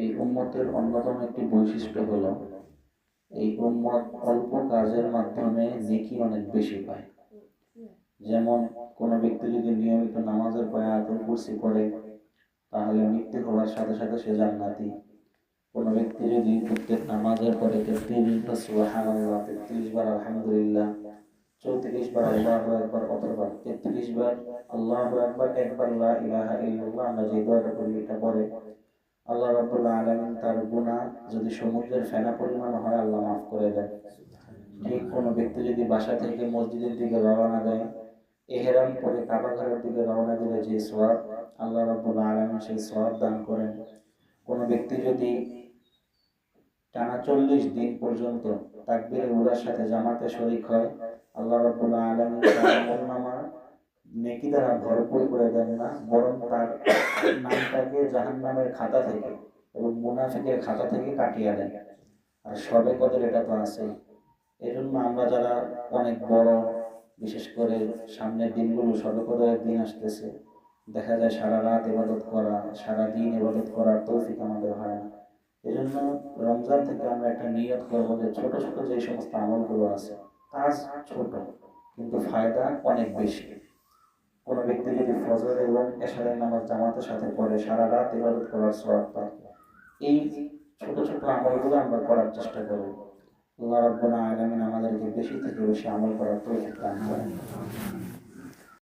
এই উম্মতের অন্যতম একটি বৈশিষ্ট্য হলো এই উম্মত অল্প কাজের মাধ্যমে নেকি অনেক বেশি পায়। যেমন কোনো ব্যক্তি যদি নিয়মিত নামাজের পরে আয়াতুল কুরসি পড়ে তাহলে মৃত্যু হওয়ার সাথে সাথে সে জান্নাতি। কোনো ব্যক্তি যদি প্রত্যেক নামাজের পরে 33 বার সুবহানাল্লাহ, 33 বার আলহামদুলিল্লাহ, 34 বার আল্লাহু আকবার অথবা 33 বার আল্লাহু আকবার, একবার লা ইলাহা ইল্লাল্লাহ, আমরা যে দোয়াটা করি এটা পড়ে, আল্লাহ রাব্বুল আলামিন তার গুনাহ যদি সমুদ্রের ফেনা পরিমাণ হয় আল্লাহ মাফ করে দেন। ঠিক কোনো ব্যক্তি যদি বাসা থেকে মসজিদের দিকে রওনা দেয়, ইহরাম পরে কাবা ঘরের দিকে রওনা দিলে যে সওয়াব আল্লাহ রাব্বুল আলামিন সেই সওয়াব দান করেন। কোনো ব্যক্তি যদি টানা 40 দিন পর্যন্ত তাকবীরে উলার সাথে জামাতে শরীক হয়, আল্লাহ রাব্বুল আলামিন তার আমলনামা নেকি দ্বারা ভরপুর করে দেন না, বরং তার নামটাকে জাহান্নামের খাতা থেকে এবং মুনাফিকের খাতা থেকে কাটিয়ে দেন। আর সবে কদর এটা তো আছেই। এজন্য আমরা যারা অনেক বড়, বিশেষ করে সামনের দিনগুলো সবে কদরের দিন আসতেছে, দেখা যায় সারা রাত ইবাদত করা, সারা দিন ইবাদত করার তৌফিক আমাদের হয় না। এজন্য রমজান থেকে আমরা একটা নিয়ত করব যে ছোট ছোট যে সমস্ত আমলগুলো আছে, কাজ ছোট কিন্তু ফায়দা অনেক বেশি। কোনো ব্যক্তি যদি ফজর এবং এশারের নামাজ জামাতের সাথে পড়ে সারা রাত ইবাদত করার সওয়াব পায়। এই ছোট ছোট আমলগুলো আমরা করার চেষ্টা করব। আল্লাহ রাব্বুল আলামিন আমাদেরকে বেশি থেকে বেশি আমল করার তৌফিক দান করেন।